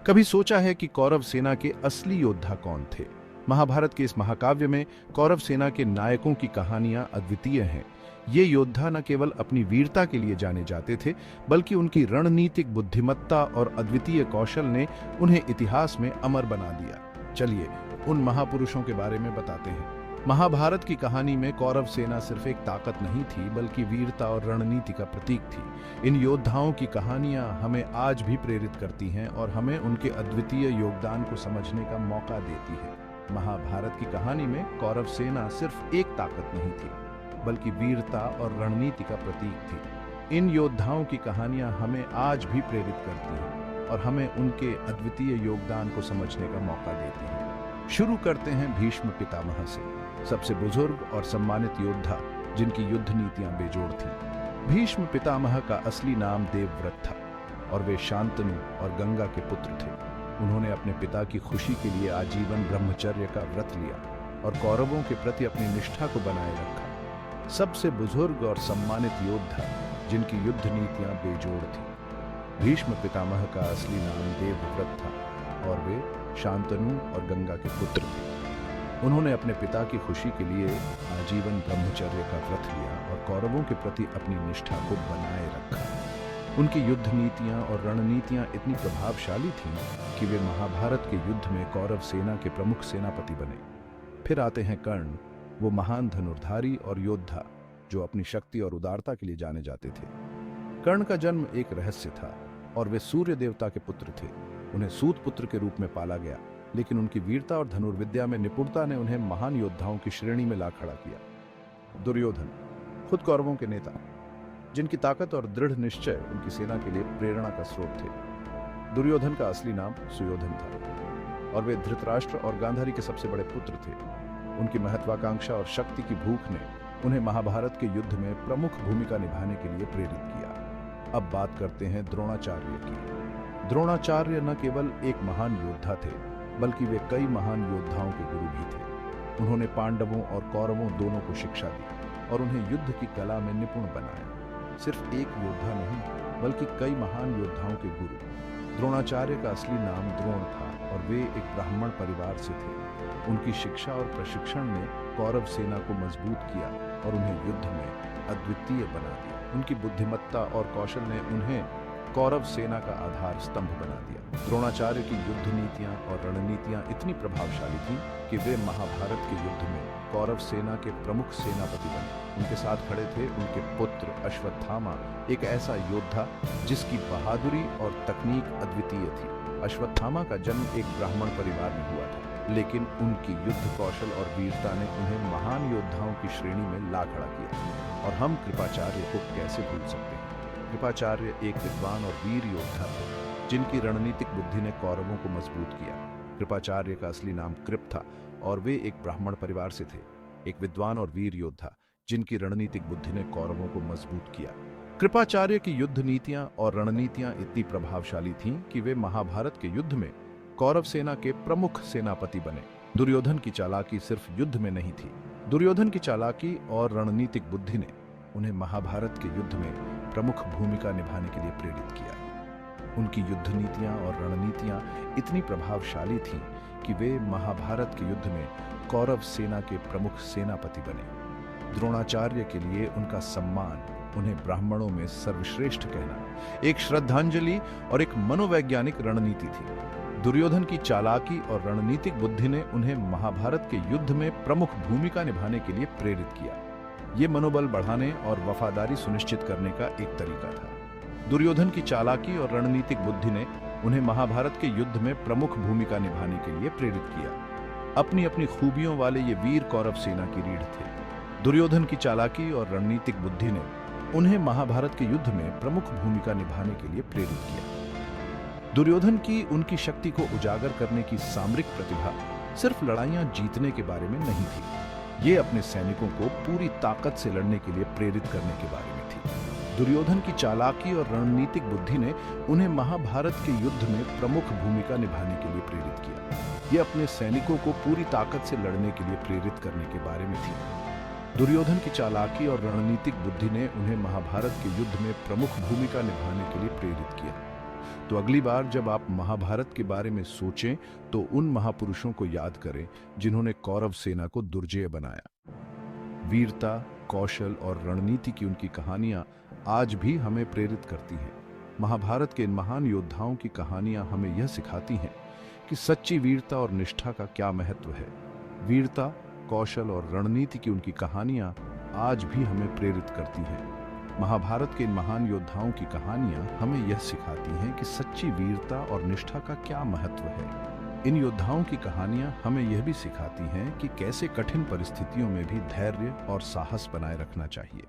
कभी सोचा है कि कौरव सेना के असली योद्धा कौन थे? महाभारत के इस महाकाव्य में कौरव सेना के नायकों की कहानियां अद्वितीय हैं। ये योद्धा न केवल अपनी वीरता के लिए जाने जाते थे, बल्कि उनकी रणनीतिक बुद्धिमत्ता और अद्वितीय कौशल ने उन्हें इतिहास में अमर बना दिया। चलिए उन महापुरुषों के बारे में बताते हैं। महाभारत की कहानी में कौरव सेना सिर्फ एक ताकत नहीं थी, बल्कि वीरता और रणनीति का प्रतीक थी। इन योद्धाओं की कहानियां हमें आज भी प्रेरित करती हैं और हमें उनके अद्वितीय योगदान को समझने का मौका देती है। महाभारत की कहानी में कौरव सेना सिर्फ एक ताकत नहीं थी, बल्कि वीरता और रणनीति का प्रतीक थी। इन योद्धाओं की कहानियां हमें आज भी प्रेरित करती हैं और हमें उनके अद्वितीय योगदान को समझने का मौका देती हैं। शुरू करते हैं भीष्म पितामह से, सबसे बुजुर्ग और सम्मानित योद्धा जिनकी युद्ध नीतियां बेजोड़ थीं। भीष्म पितामह का असली नाम देवव्रत था और वे शांतनु और गंगा के पुत्र थे। उन्होंने अपने पिता की खुशी के लिए आजीवन ब्रह्मचर्य का व्रत लिया और कौरवों के प्रति अपनी निष्ठा को बनाए रखा। सबसे बुजुर्ग और सम्मानित योद्धा जिनकी युद्ध नीतियां बेजोड़ थीं। भीष्म पितामह का असली नाम देवव्रत था और वे शांतनु और गंगा के पुत्र थे। उन्होंने अपने पिता की खुशी के लिए आजीवन ब्रह्मचर्य का व्रत लिया और कौरवों के प्रति अपनी निष्ठा को बनाए रखा। उनकी युद्ध नीतियां और रणनीतियां इतनी प्रभावशाली थीं कि वे महाभारत के युद्ध में कौरव सेना के प्रमुख सेनापति बने। फिर आते हैं कर्ण, वो महान धनुर्धारी और योद्धा जो अपनी शक्ति और उदारता के लिए जाने जाते थे। कर्ण का जन्म एक रहस्य था और वे सूर्य देवता के पुत्र थे। उन्हें सूत पुत्र के रूप में पाला गया, लेकिन उनकी वीरता और धनुर्विद्या में निपुणता ने उन्हें महान योद्धाओं की श्रेणी में ला खड़ा किया। दुर्योधन, खुद कौरवों के नेता, जिनकी ताकत और दृढ़ निश्चय उनकी सेना के लिए प्रेरणा का स्रोत थे। दुर्योधन का असली नाम सुयोधन था और वे धृतराष्ट्र और गांधारी के सबसे बड़े पुत्र थे। उनकी महत्वाकांक्षा और शक्ति की भूख ने उन्हें महाभारत के युद्ध में प्रमुख भूमिका निभाने के लिए प्रेरित किया। अब बात करते हैं द्रोणाचार्य की। द्रोणाचार्य न केवल एक महान योद्धा थे, बल्कि वे कई महान योद्धाओं के गुरु भी थे। उन्होंने पांडवों और कौरवों दोनों को शिक्षा दी और उन्हें युद्ध की कला में निपुण बनाया। सिर्फ एक योद्धा नहीं, बल्कि कई महान योद्धाओं के गुरु। द्रोणाचार्य का असली नाम द्रोण था और वे एक ब्राह्मण परिवार से थे। उनकी शिक्षा और प्रशिक्षण ने कौरव सेना को मजबूत किया और उन्हें युद्ध में अद्वितीय बना दिया। उनकी बुद्धिमत्ता और कौशल ने उन्हें कौरव सेना का आधार स्तंभ बना दिया। द्रोणाचार्य की युद्ध नीतियां और रणनीतियां इतनी प्रभावशाली थीं कि वे महाभारत के युद्ध में कौरव सेना के प्रमुख सेनापति बने। उनके साथ खड़े थे उनके पुत्र अश्वत्थामा, एक ऐसा योद्धा जिसकी बहादुरी और तकनीक अद्वितीय थी। अश्वत्थामा का जन्म एक ब्राह्मण परिवार में हुआ था, लेकिन उनकी युद्ध कौशल और वीरता ने उन्हें महान योद्धाओं की श्रेणी में ला खड़ा किया। और हम कृपाचार्य को कैसे भूल सकते हैं? कृपाचार्य एक विद्वान और वीर योद्धा थे जिनकी रणनीतिक बुद्धि ने कौरवों को मजबूत किया। कृपाचार्य का असली नाम कृप था और वे एक ब्राह्मण परिवार से थे। एक विद्वान और वीर योद्धा जिनकी रणनीतिक बुद्धि ने कौरवों को मजबूत किया। कृपाचार्य की युद्ध नीतियां और रणनीतियां इतनी प्रभावशाली थीं कि वे महाभारत के युद्ध में कौरव सेना के प्रमुख सेनापति बने। दुर्योधन की चालाकी सिर्फ युद्ध में नहीं थी। दुर्योधन की चालाकी और रणनीतिक बुद्धि ने उन्हें महाभारत के युद्ध में प्रमुख भूमिका निभाने के लिए प्रेरित किया। उनकी युद्ध नीतियां और रणनीतियां इतनी प्रभावशाली थीं कि वे महाभारत के युद्ध में कौरव सेना के प्रमुख सेनापति बने। द्रोणाचार्य के लिए उनका सम्मान उन्हें ब्राह्मणों में सर्वश्रेष्ठ कहना एक श्रद्धांजलि और एक मनोवैज्ञानिक रणनीति थी। दुर्योधन की चालाकी और रणनीतिक बुद्धि ने उन्हें महाभारत के युद्ध में प्रमुख भूमिका निभाने के लिए प्रेरित किया। ये मनोबल बढ़ाने और वफादारी सुनिश्चित करने का एक तरीका था। दुर्योधन की चालाकी और रणनीतिक बुद्धि ने उन्हें महाभारत के युद्ध में प्रमुख भूमिका निभाने के लिए प्रेरित किया। अपनी अपनी खूबियों वाले ये वीर कौरव सेना की रीढ़ थे। दुर्योधन की चालाकी और रणनीतिक बुद्धि ने उन्हें महाभारत के युद्ध में प्रमुख भूमिका निभाने के लिए प्रेरित किया। दुर्योधन की उनकी शक्ति को उजागर करने की सामरिक प्रतिभा सिर्फ लड़ाइयां जीतने के बारे में नहीं थी। ये अपने सैनिकों को पूरी ताकत से लड़ने के लिए प्रेरित करने के बारे में थी। दुर्योधन की चालाकी और रणनीतिक बुद्धि ने उन्हें महाभारत के युद्ध में प्रमुख भूमिका निभाने के लिए प्रेरित किया। ये अपने सैनिकों को पूरी ताकत से लड़ने के लिए प्रेरित करने के बारे में थी। दुर्योधन की चालाकी और रणनीतिक बुद्धि ने उन्हें महाभारत के युद्ध में प्रमुख भूमिका निभाने के लिए प्रेरित किया। तो अगली बार जब आप महाभारत के बारे में सोचें तो उन महापुरुषों को याद करें जिन्होंने कौरव सेना को दुर्जय बनाया। वीरता, कौशल और रणनीति की उनकी कहानियां आज भी हमें प्रेरित करती हैं। महाभारत के इन महान योद्धाओं की कहानियां हमें यह सिखाती हैं कि सच्ची वीरता और निष्ठा का क्या महत्व है। वीरता, कौशल और रणनीति की उनकी कहानियां आज भी हमें प्रेरित करती हैं। महाभारत के इन महान योद्धाओं की कहानियां हमें यह सिखाती हैं कि सच्ची वीरता और निष्ठा का क्या महत्व है। इन योद्धाओं की कहानियां हमें यह भी सिखाती हैं कि कैसे कठिन परिस्थितियों में भी धैर्य और साहस बनाए रखना चाहिए।